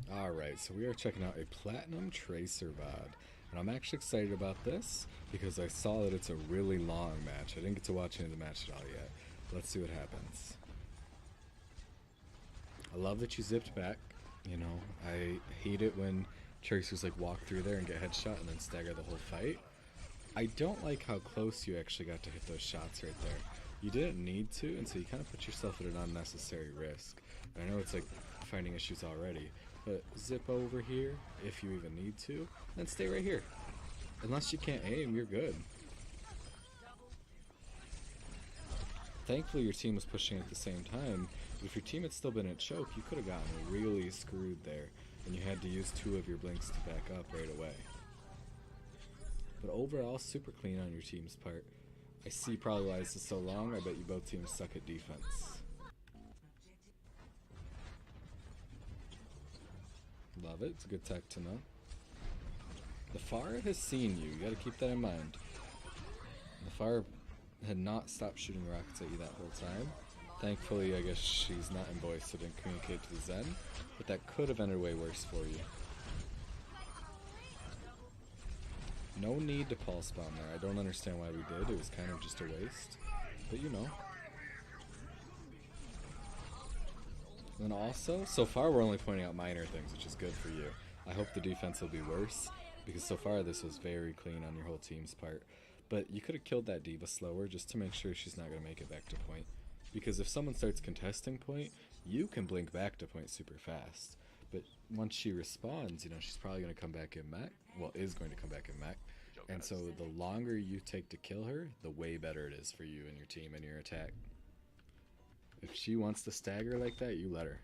Alright, so we are checking out a Platinum Tracer VOD. And I'm actually excited about this because I saw that it's a really long match. I didn't get to watch any of the match at all yet. Let's see what happens. I love that you zipped back. You know, I hate it when Tracers like walk through there and get headshot and then stagger the whole fight. I don't like how close you actually got to hit those shots right there. You didn't need to, and so you kind of put yourself at an unnecessary risk. And I know it's like finding issues already, but zip over here if you even need to, then stay right here. Unless you can't aim, you're good. Thankfully your team was pushing at the same time, but if your team had still been at choke, you could have gotten really screwed there, and you had to use 2 of your blinks to back up right away. But overall, super clean on your team's part. I see probably why this is so long. I bet you both teams suck at defense. Love it. It's a good tech to know. The Pharah has seen you. You gotta keep that in mind. The Pharah had not stopped shooting rockets at you that whole time. Thankfully, I guess she's not in voice, so didn't communicate to the Zen. But that could have ended way worse for you. No need to pulse bomb there. I don't understand why we did. It was kind of just a waste. But you know. And then also, so far we're only pointing out minor things, which is good for you. I hope the defense will be worse, because so far this was very clean on your whole team's part. But you could have killed that D.Va slower just to make sure she's not going to make it back to point. Because if someone starts contesting point, you can blink back to point super fast. But once she respawns, you know, she's probably going to come back in mech. Well, is going to come back in mech. And so the longer you take to kill her, the way better it is for you and your team and your attack. If she wants to stagger like that, you let her.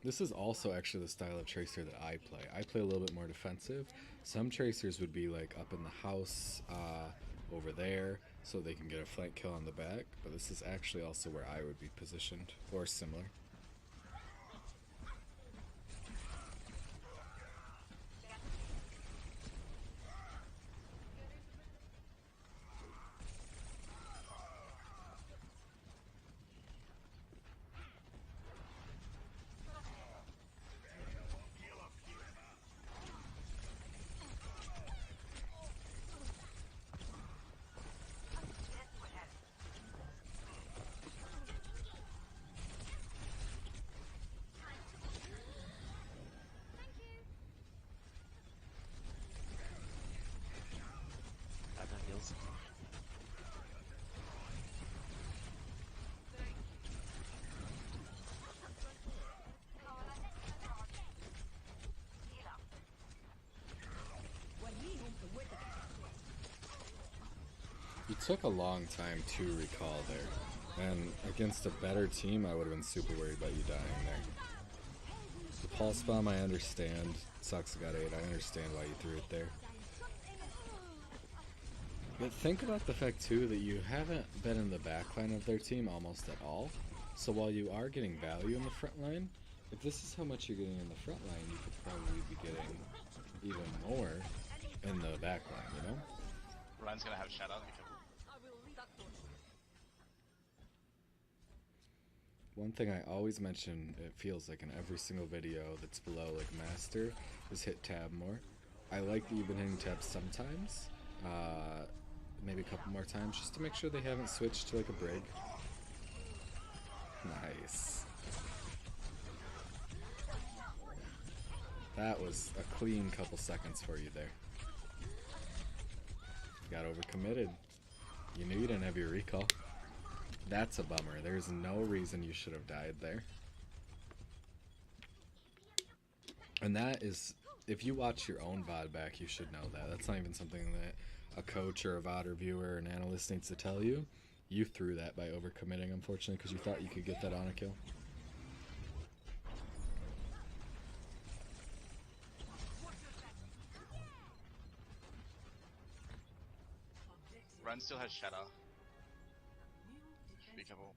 This is also actually the style of Tracer that I play. I play a little bit more defensive. Some Tracers would be like up in the house over there so they can get a flank kill on the back, but this is actually also where I would be positioned, or similar. You took a long time to recall there, and against a better team I would have been super worried about you dying there. The pulse bomb I understand, sucks got 8, I understand why you threw it there. But think about the fact too that you haven't been in the backline of their team almost at all, so while you are getting value in the front line, if this is how much you're getting in the front line, you could probably be getting even more in the back line, you know? Ryan's gonna have shadow. One thing I always mention, it feels like in every single video that's below like master, is hit tab more. I like that you've been hitting tab sometimes, maybe a couple more times, just to make sure they haven't switched to like a brig. Nice. That was a clean couple seconds for you there. Got overcommitted. You knew you didn't have your recall. That's a bummer. There's no reason you should have died there. And that is, if you watch your own VOD back, you should know that. That's not even something that a coach or a VOD reviewer or an analyst needs to tell you. You threw that by overcommitting, unfortunately, because you thought you could get that on a kill. Ryan still has shadow. Be careful.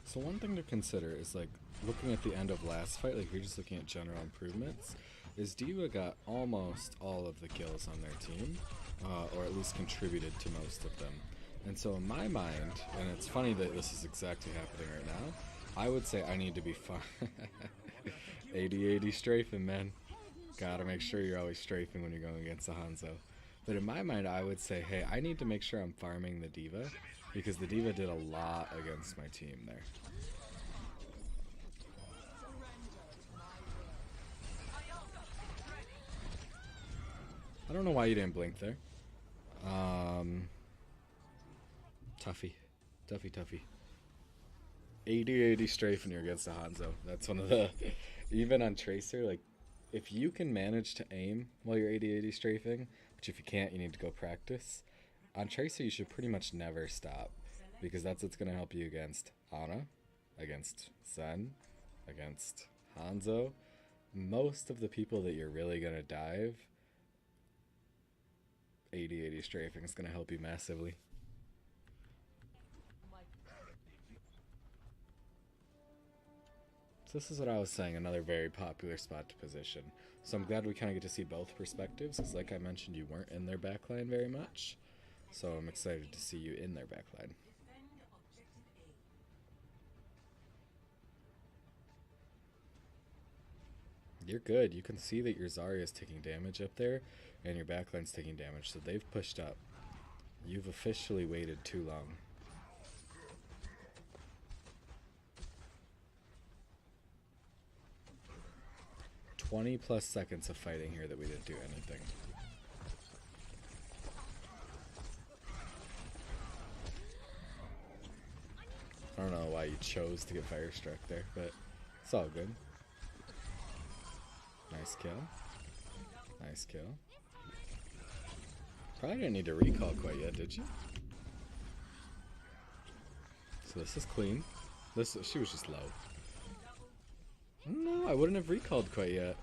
So one thing to consider is like looking at the end of last fight, like if you're just looking at general improvements, is D.Va got almost all of the kills on their team, or at least contributed to most of them. And so in my mind, and it's funny that this is exactly happening right now, I would say I need to be far 80-80 strafing, man. Gotta make sure you're always strafing when you're going against a Hanzo. But in my mind, I would say, hey, I need to make sure I'm farming the D.Va, because the D.Va did a lot against my team there. I don't know why you didn't blink there. Tuffy. 80-80 strafe when you're against a Hanzo. That's one of the... Even on Tracer, like, if you can manage to aim while you're 80-80 strafing, which if you can't, you need to go practice. On Tracer, you should pretty much never stop, because that's what's going to help you against Ana, against Zen, against Hanzo. Most of the people that you're really going to dive, 80-80 strafing is going to help you massively. So this is what I was saying, another very popular spot to position. So I'm glad we kind of get to see both perspectives, because like I mentioned, you weren't in their backline very much. So I'm excited to see you in their backline. You're good. You can see that your Zarya is taking damage up there, and your backline's taking damage, so they've pushed up. You've officially waited too long. 20+ seconds of fighting here that we didn't do anything. I don't know why you chose to get Firestruck there, but it's all good. Nice kill. Nice kill. Probably didn't need to recall quite yet, did you? So this is clean. She was just low. No, I wouldn't have recalled quite yet.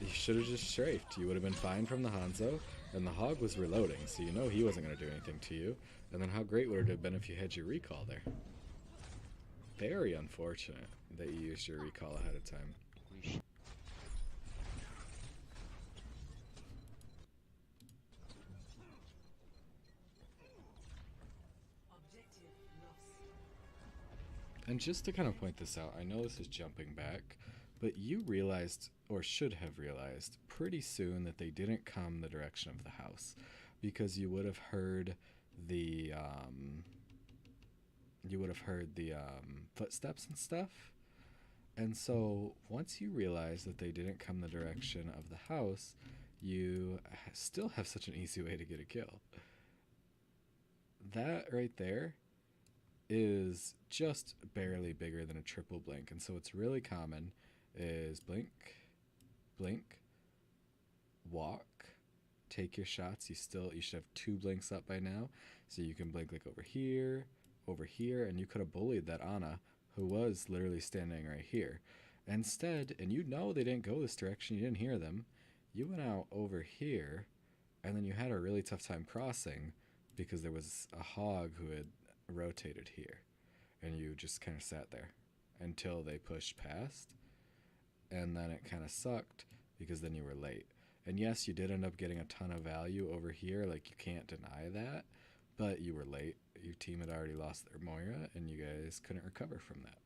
You should have just strafed. You would have been fine from the Hanzo, and the Hog was reloading, so you know he wasn't going to do anything to you. And then how great would it have been if you had your recall there? Very unfortunate that you used your recall ahead of time. And just to kind of point this out, I know this is jumping back, but you realized, or should have realized, pretty soon that they didn't come the direction of the house, because you would have heard the footsteps and stuff. And so once you realize that they didn't come the direction of the house, you still have such an easy way to get a kill. That right there is just barely bigger than a triple blink, and so what's really common is blink, blink, walk, take your shots. You should have 2 blinks up by now, so you can blink like over here, and you could have bullied that Ana who was literally standing right here. Instead, and you know they didn't go this direction, you didn't hear them, you went out over here, and then you had a really tough time crossing because there was a Hog who had rotated here, and you just kind of sat there until they pushed past, and then it kind of sucked because then you were late. And yes, you did end up getting a ton of value over here, like you can't deny that, but you were late. Your team had already lost their Moira, and you guys couldn't recover from that.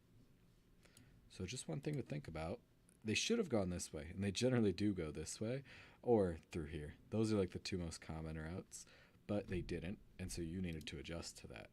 So just one thing to think about, they should have gone this way, and they generally do go this way or through here. Those are like the 2 most common routes, but they didn't, and so you needed to adjust to that.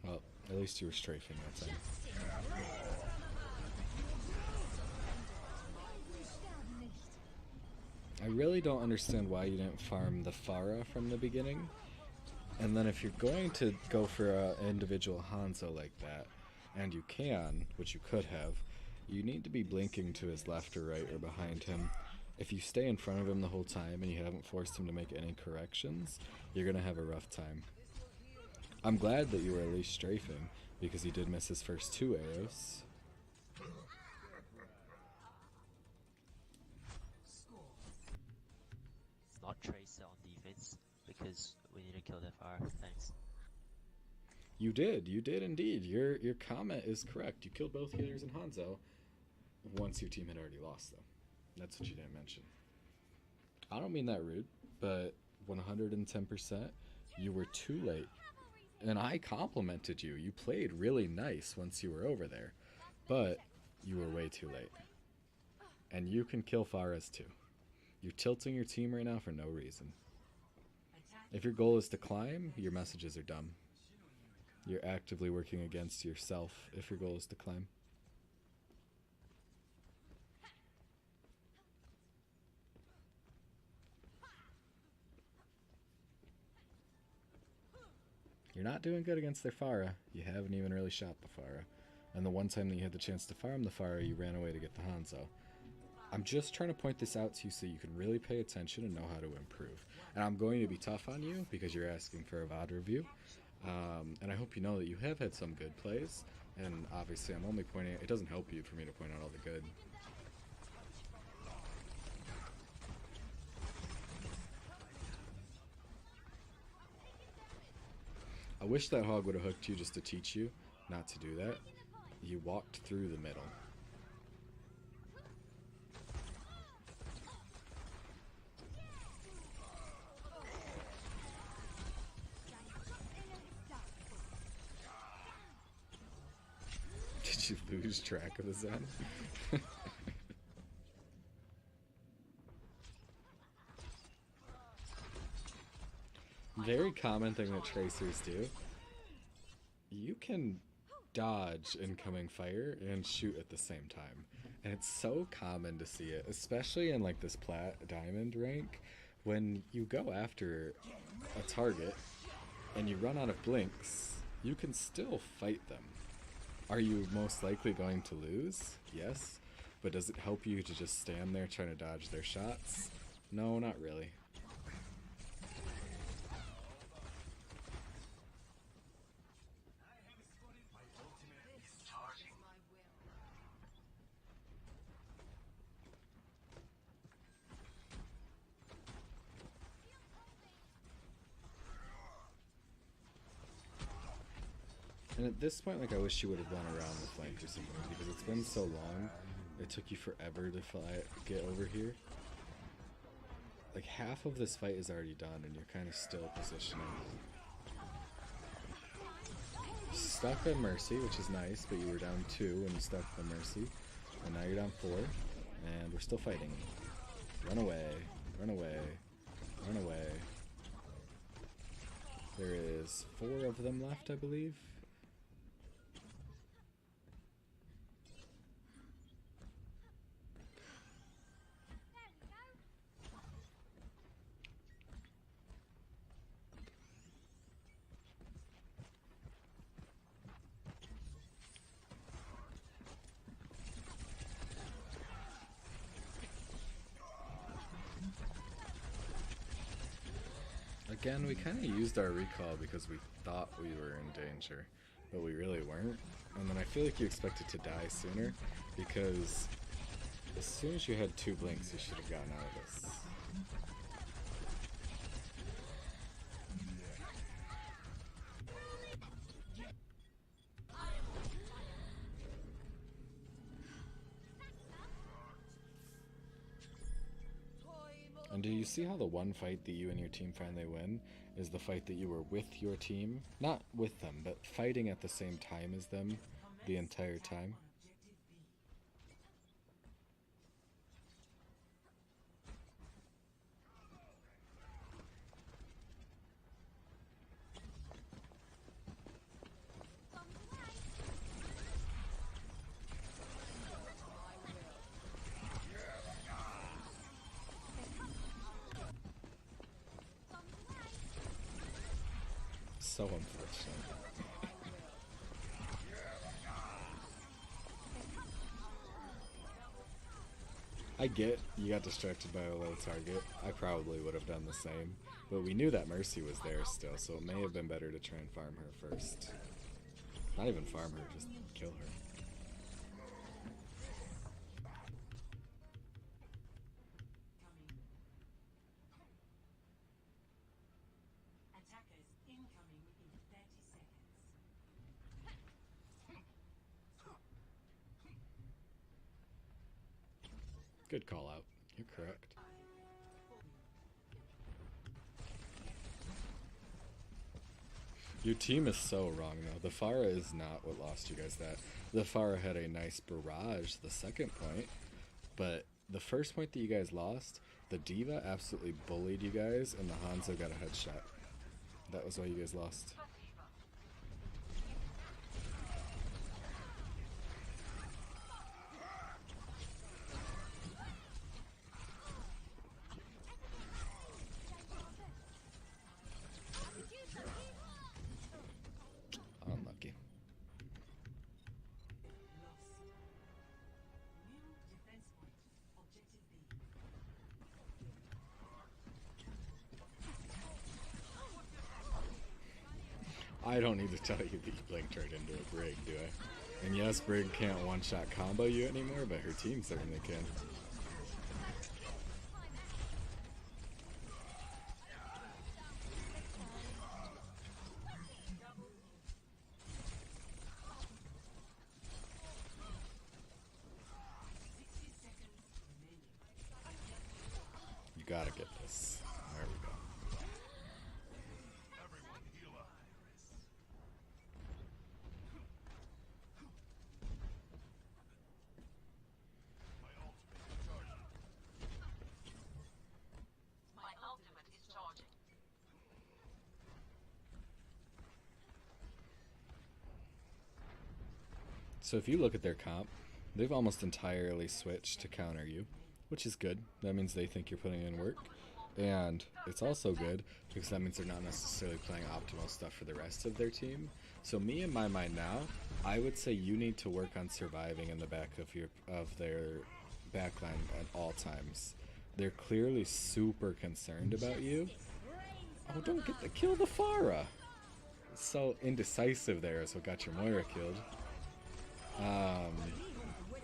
Well, at least you were strafing that time. I really don't understand why you didn't farm the Pharah from the beginning. And then if you're going to go for an individual Hanzo like that, and you can, which you could have, you need to be blinking to his left or right or behind him. If you stay in front of him the whole time and you haven't forced him to make any corrections, you're going to have a rough time. I'm glad that you were at least strafing, because he did miss his first 2 arrows. It's not Tracer on defense, because we need to kill their fire. Thanks. You did indeed. Your comment is correct. You killed both healers and Hanzo once your team had already lost, though. That's what you didn't mention. I don't mean that rude, but 110%, you were too late. And I complimented you. You played really nice once you were over there, but you were way too late. And you can kill Faraz too. You're tilting your team right now for no reason. If your goal is to climb, your messages are dumb. You're actively working against yourself if your goal is to climb. You're not doing good against their Pharah. You haven't even really shot the Pharah. And the one time that you had the chance to farm the Pharah, you ran away to get the Hanzo. I'm just trying to point this out to you so you can really pay attention and know how to improve. And I'm going to be tough on you because you're asking for a VOD review. And I hope you know that you have had some good plays. And obviously I'm only pointing out, it doesn't help you for me to point out all the good. I wish that hog would have hooked you just to teach you not to do that. You walked through the middle. Did you lose track of the Zen? Very common thing that Tracers do. You can dodge incoming fire and shoot at the same time. And it's so common to see it, especially in like this plat diamond rank, when you go after a target and you run out of blinks, you can still fight them. Are you most likely going to lose? Yes. But does it help you to just stand there trying to dodge their shots? No, not really. And at this point, like, I wish you would have gone around the flank or something, because it's been so long. It took you forever to get over here. Like, half of this fight is already done, and you're kind of still positioning. Stuck on Mercy, which is nice, but you were down 2 when you stuck on Mercy. And now you're down 4, and we're still fighting. Run away, run away, run away. There is 4 of them left, I believe. Again, we kind of used our recall because we thought we were in danger, but we really weren't. And then I feel like you expected to die sooner, because as soon as you had 2 blinks, you should have gotten out of this. And do you see how the one fight that you and your team finally win is the fight that you were with your team? Not with them, but fighting at the same time as them the entire time? So unfortunate. I get you got distracted by a low target. I probably would have done the same. But we knew that Mercy was there still, so it may have been better to try and farm her first. Not even farm her, just kill her. Good call out. You're correct. Your team is so wrong though. The Pharah is not what lost you guys that. The Pharah had a nice barrage the second point, but the first point that you guys lost, the D.Va absolutely bullied you guys and the Hanzo got a headshot. That was why you guys lost. Unlucky. I don't need to tell you that you blinked right into a Brig, do I? And yes, Brig can't one-shot combo you anymore, but her team certainly can. You gotta get this. There we go. So if you look at their comp, they've almost entirely switched to counter you, which is good. That means they think you're putting in work. And it's also good because that means they're not necessarily playing optimal stuff for the rest of their team. So me, in my mind now, I would say you need to work on surviving in the back of their backline at all times. They're clearly super concerned about you. Oh, don't get the kill the Pharah. So indecisive there is what got your Moira killed.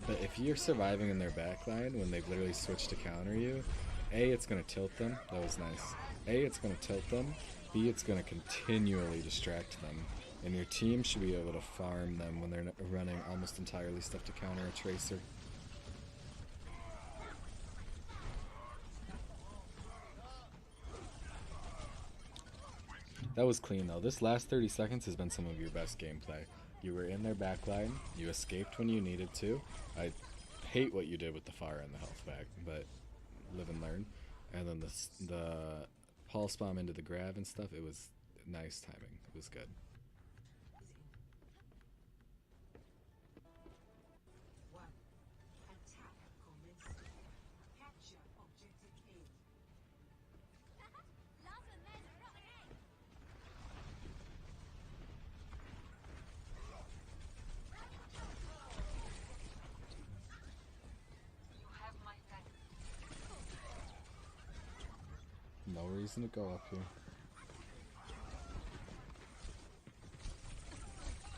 But if you're surviving in their backline when they've literally switched to counter you, A, it's going to tilt them. That was nice. A, it's going to tilt them. B, it's going to continually distract them. And your team should be able to farm them when they're running almost entirely stuff to counter a Tracer. That was clean though. This last 30 seconds has been some of your best gameplay. You were in their backline, you escaped when you needed to. I hate what you did with the Pharah and the health bag, but live and learn. And then the pulse bomb into the grab and stuff, it was nice timing. It was good. No reason to go up here.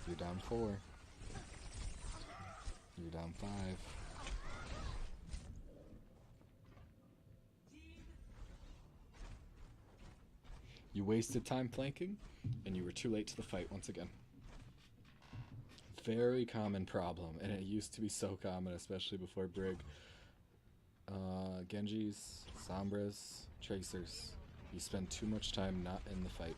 You're down 4. You're down 5. You wasted time flanking, and you were too late to the fight once again. Very common problem, and it used to be so common, especially before Brig. Genjis, Sombras, Tracers. You spend too much time not in the fight.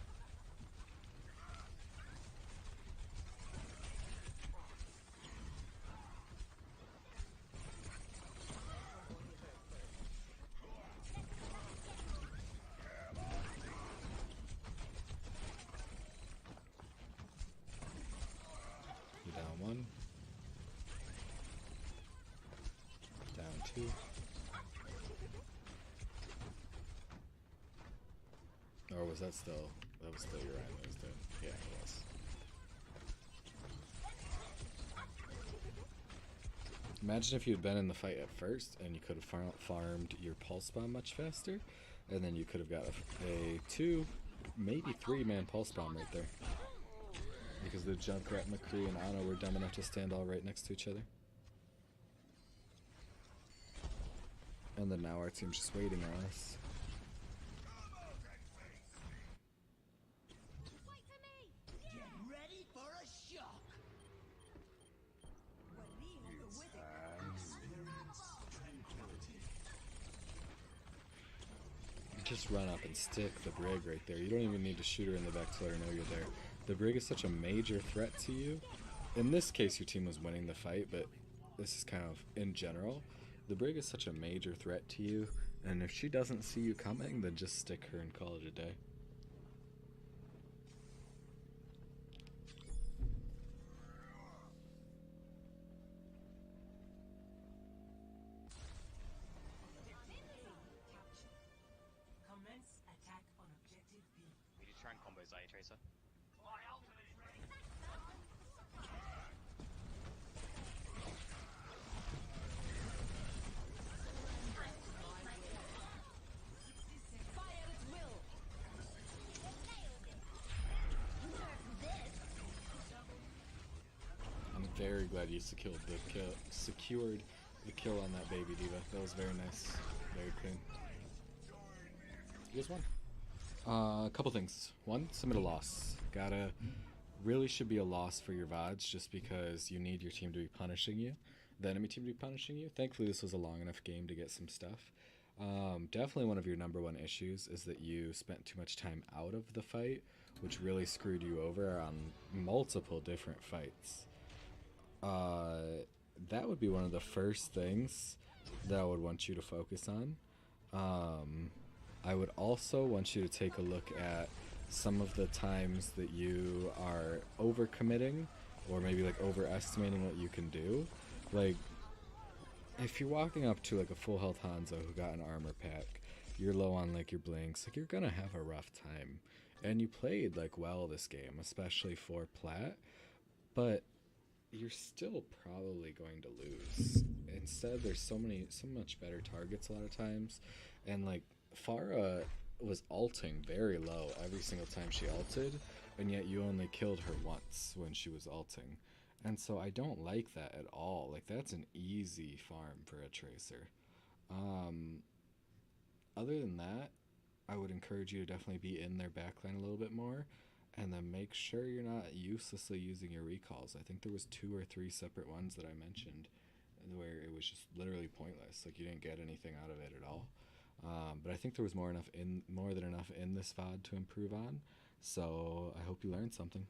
You're down 1. Down 2. Or was that still your eye that was dead? Yeah, it was. Imagine if you had been in the fight at first and you could have farmed your pulse bomb much faster, and then you could have got a 2, maybe 3-man pulse bomb right there. Because the Junkrat, McCree, and Ana were dumb enough to stand all right next to each other. And then now our team's just waiting on us. Just run up and stick the Brig right there. You don't even need to shoot her in the back to let her know you're there. The Brig is such a major threat to you. In this case, your team was winning the fight, but this is kind of in general. The Brig is such a major threat to you, and if she doesn't see you coming, then just stick her and call it a day. We just try and combo Zaya Tracer. I'm very glad you secured the kill on that baby diva. That was very nice, very clean. You guys won. A couple things. One, submit a loss. Really should be a loss for your VODs just because you need your team to be punishing you, the enemy team to be punishing you. Thankfully, this was a long enough game to get some stuff. Definitely one of your -- issues is that you spent too much time out of the fight, which really screwed you over on multiple different fights. That would be one of the first things that I would want you to focus on. I would also want you to take a look at some of the times that you are overcommitting or maybe like overestimating what you can do. Like, if you're walking up to like a full health Hanzo who got an armor pack, you're low on like your blinks, like you're gonna have a rough time. And you played like well this game, especially for plat, but you're still probably going to lose. Instead, there's so much better targets a lot of times, and like Pharah was ulting very low every single time she ulted, and yet you only killed her once when she was ulting. And so I don't like that at all. Like, that's an easy farm for a Tracer. Other than that, I would encourage you to definitely be in their backline a little bit more, and then make sure you're not uselessly using your recalls. I think there was 2 or 3 separate ones that I mentioned where it was just literally pointless. Like, you didn't get anything out of it at all. But I think there was more than enough in this VOD to improve on. So I hope you learned something.